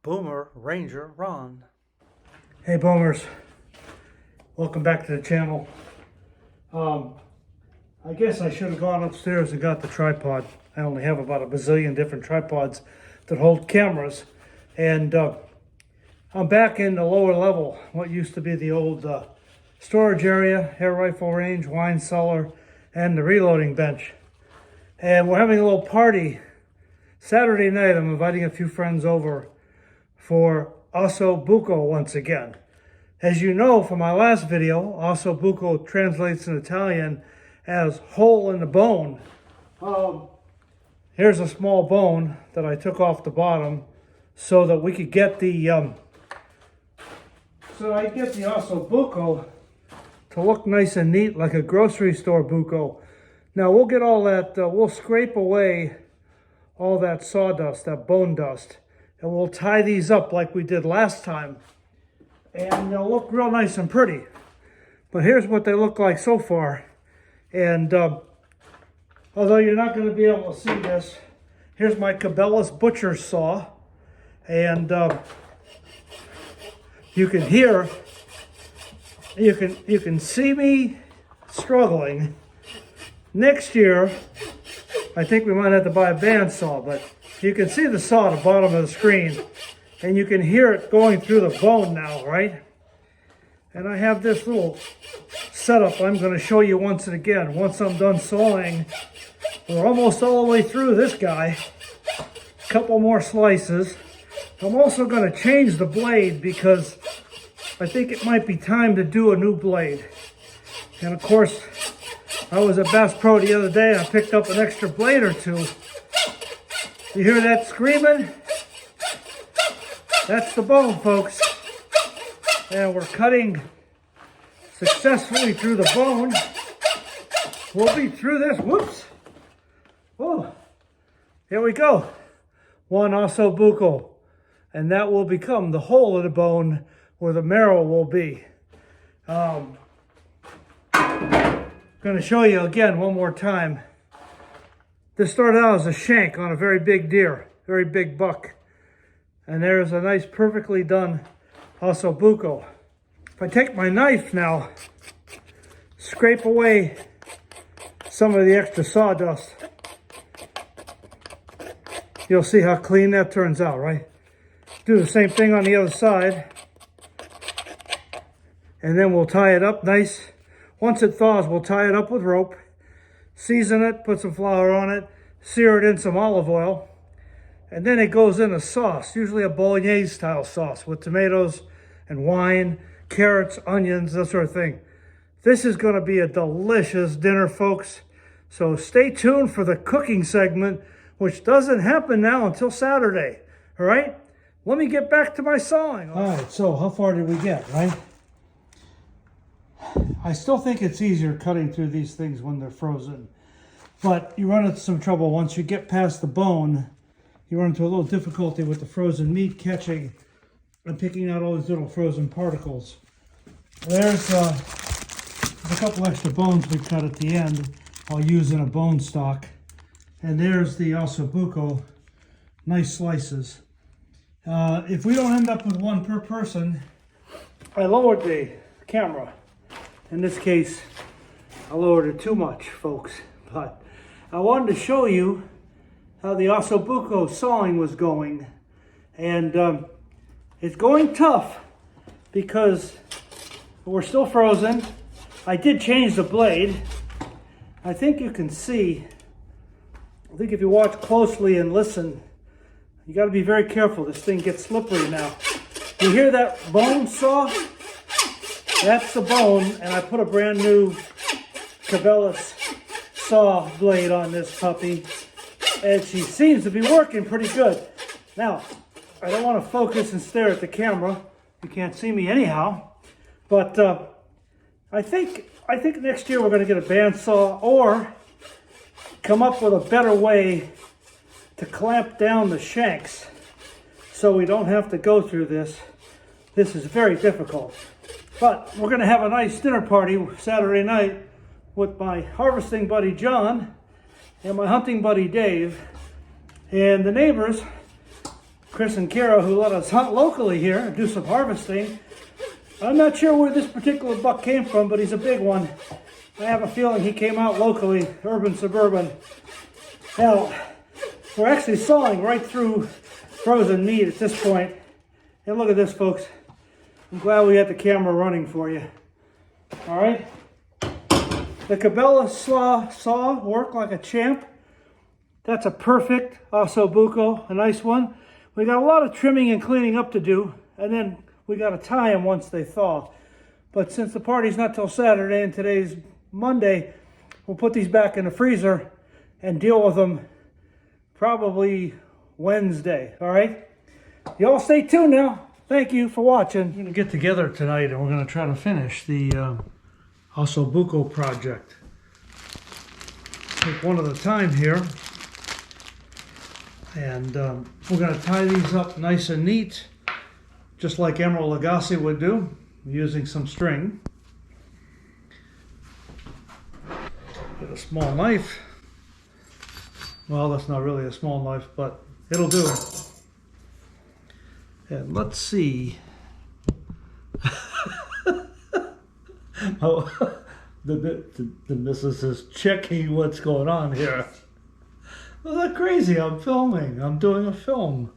Boomer Ranger Ron. Hey Boomers, welcome back to the channel. I guess I should have gone upstairs and got the tripod. I only have about a bazillion different tripods that hold cameras. And I'm back in the lower level, what used to be the old storage area, air rifle range, wine cellar, and the reloading bench. And we're having a little party Saturday night. I'm inviting a few friends over for OssoBucco once again. As you know from my last video, OssoBucco translates in Italian as hole in the bone. Here's a small bone that I took off the bottom so that we could get the OssoBucco to look nice and neat like a grocery store bucco. Now we'll get all that, we'll scrape away all that sawdust, that bone dust, and we'll tie these up like we did last time. And they'll look real nice and pretty. But here's what they look like so far. And although you're not going to be able to see this, here's my Cabela's butcher saw. And you can hear, you can see me struggling. Next year, I think we might have to buy a bandsaw, but you can see the saw at the bottom of the screen, and you can hear it going through the bone now, right? And I have this little setup I'm going to show you once and again. Once I'm done sawing, we're almost all the way through this guy. A couple more slices. I'm also going to change the blade because I think it might be time to do a new blade. And of course, I was at Bass Pro the other day and I picked up an extra blade or two. You hear that screaming? That's the bone, folks. And we're cutting successfully through the bone. We'll be through this. Whoops. Oh, here we go. One OssoBucco. And that will become the hole in the bone where the marrow will be. I'm going to show you again one more time. This started out as a shank on a very big deer, very big buck. And there's a nice perfectly done OssoBucco. If I take my knife now, scrape away some of the extra sawdust, you'll see how clean that turns out, right? Do the same thing on the other side. And then we'll tie it up nice. Once it thaws, we'll tie it up with rope, season it, put some flour on it, sear it in some olive oil, and then it goes in a sauce, usually a bolognese style sauce with tomatoes and wine, carrots, onions, that sort of thing. This is going to be a delicious dinner, folks. So stay tuned for the cooking segment, which doesn't happen now until Saturday. All right? Let me get back to my sawing. All right, so how far did we get, right? I still think it's easier cutting through these things when they're frozen. But you run into some trouble once you get past the bone. You run into a little difficulty with the frozen meat catching and picking out all these little frozen particles. There's a couple extra bones we cut at the end. I'll use in a bone stock. And there's the OssoBucco, nice slices. If we don't end up with one per person, I lowered the camera. In this case, I lowered it too much, folks. But I wanted to show you how the OssoBucco sawing was going. And it's going tough because we're still frozen. I did change the blade. I think you can see, I think if you watch closely and listen, you got to be very careful. This thing gets slippery now. You hear that bone saw? That's the bone, and I put a brand new Cabela's saw blade on this puppy, and she seems to be working pretty good. Now, I don't want to focus and stare at the camera. You can't see me anyhow, but I think next year we're going to get a bandsaw or come up with a better way to clamp down the shanks so we don't have to go through this. This is very difficult. But we're going to have a nice dinner party Saturday night with my harvesting buddy John and my hunting buddy Dave. And the neighbors Chris and Kara, who let us hunt locally here and do some harvesting. I'm not sure where this particular buck came from, but he's a big one. I have a feeling he came out locally, urban, suburban. Now, we're actually sawing right through frozen meat at this point. And look at this, folks. I'm glad we had the camera running for you. All right. The Cabela saw worked like a champ. That's a perfect OssoBucco, a nice one. We got a lot of trimming and cleaning up to do, and then we got to tie them once they thaw. But since the party's not till Saturday and today's Monday, we'll put these back in the freezer and deal with them probably Wednesday, all right? Y'all stay tuned now. Thank you for watching. We're going to get together tonight and we're going to try to finish the OssoBucco project. Take one at a time here. And we're going to tie these up nice and neat, just like Emerald Lagasse would do, using some string. Get a small knife. Well, that's not really a small knife, but it'll do. And let's see. Oh, the missus is checking what's going on here. Well, that's crazy. I'm filming. I'm doing a film.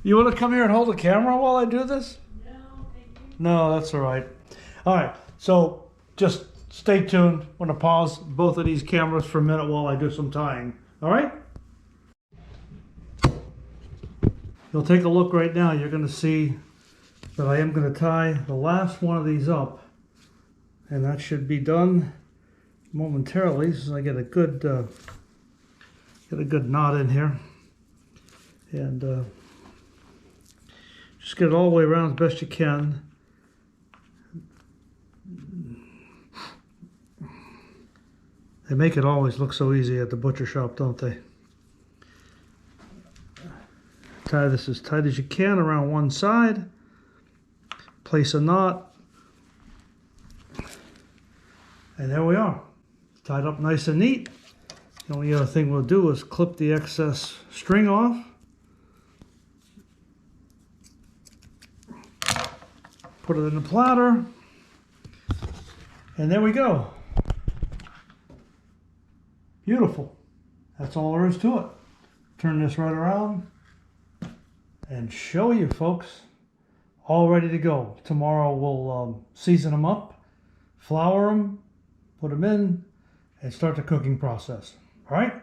You want to come here and hold the camera while I do this? No, thank you. No, that's all right. All right. So just stay tuned. I'm going to pause both of these cameras for a minute while I do some tying. All right? You'll take a look right now. You're going to see that I am going to tie the last one of these up. And that should be done momentarily so I get a good knot in here. And just get it all the way around as best you can. They make it always look so easy at the butcher shop, don't they? Tie this as tight as you can around one side. Place a knot. And there we are. Tied up nice and neat. The only other thing we'll do is clip the excess string off. Put it in the platter. And there we go. Beautiful. That's all there is to it. Turn this right around and show you folks. All ready to go. Tomorrow we'll season them up, flour them, put them in, and start the cooking process. All right?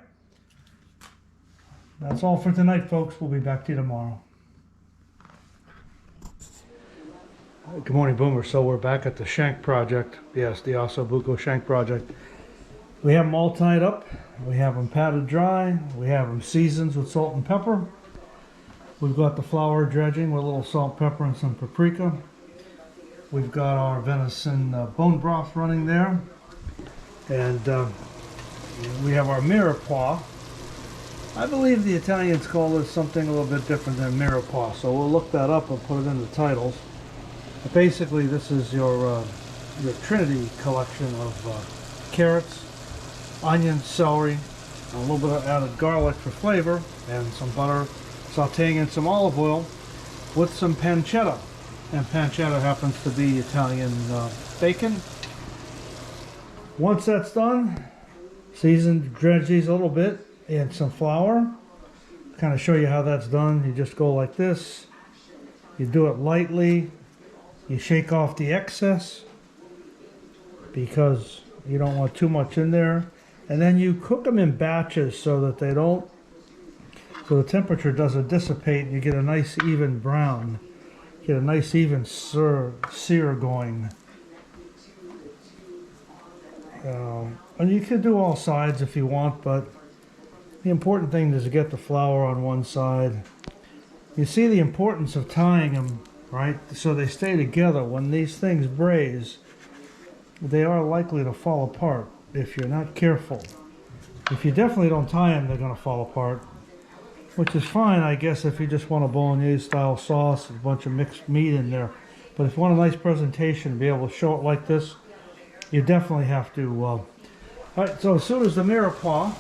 That's all for tonight, folks. We'll be back to you tomorrow. Good morning, Boomer. So we're back at the shank project. Yes, the OssoBucco shank project. We have them all tied up. We have them patted dry. We have them seasoned with salt and pepper. We've got the flour dredging with a little salt, pepper, and some paprika. We've got our venison bone broth running there. And we have our mirepoix. I believe the Italians call this something a little bit different than mirepoix, so we'll look that up and put it in the titles. But basically, this is your Trinity collection of carrots, onions, celery, a little bit of added garlic for flavor, and some butter, sauteing in some olive oil with some pancetta. And pancetta happens to be Italian bacon. Once that's done, season, dredge these a little bit in some flour. Kind of show you how that's done. You just go like this. You do it lightly. You shake off the excess because you don't want too much in there. And then you cook them in batches so that they don't, so the temperature doesn't dissipate and you get a nice even brown. Get a nice even sear going. And you can do all sides if you want, but the important thing is to get the flour on one side. You see the importance of tying them, right? So they stay together. When these things braise, they are likely to fall apart if you're not careful. If you definitely don't tie them, they're going to fall apart. Which is fine, I guess, if you just want a bolognese style sauce, a bunch of mixed meat in there. But if you want a nice presentation, be able to show it like this, you definitely have to. All right, so as soon as the mirepoix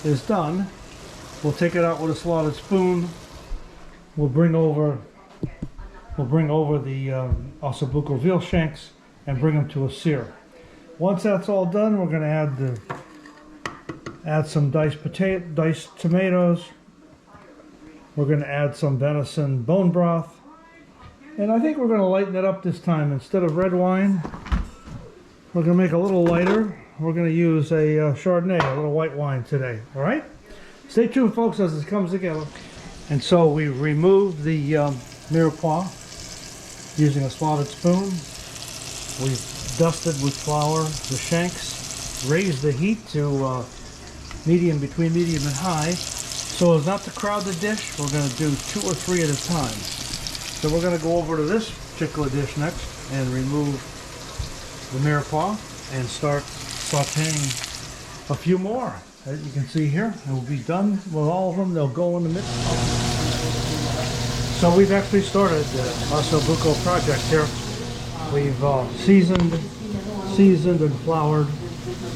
is done, we'll take it out with a slotted spoon we'll bring over the OssoBucco veal shanks and bring them to a sear. Once that's all done, we're going to add some diced tomatoes. We're going to add some venison bone broth, and I think we're going to lighten it up this time. Instead of red wine, we're going to make it a little lighter. We're going to use a Chardonnay, a little white wine today. All right? Stay tuned, folks, as this comes together. And so we removed the mirepoix using a slotted spoon. We've dusted with flour the shanks, raised the heat to medium, between medium and high. So as not to crowd the dish, we're going to do 2 or 3 at a time. So we're going to go over to this particular dish next and remove the mirepoix and start sauteing a few more. As you can see here, and we'll be done with all of them. They'll go in the mix. So we've actually started the OssoBucco project here. We've seasoned and floured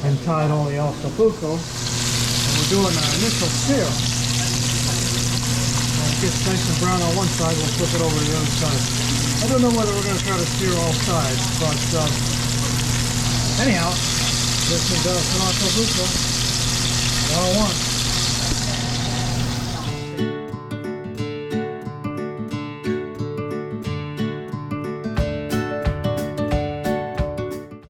and tied all the OssoBucco. And we're doing an initial sear. When it gets nice and brown on one side, we'll flip it over to the other side. I don't know whether we're going to try to sear all sides, but anyhow, this is an OssoBucco 101.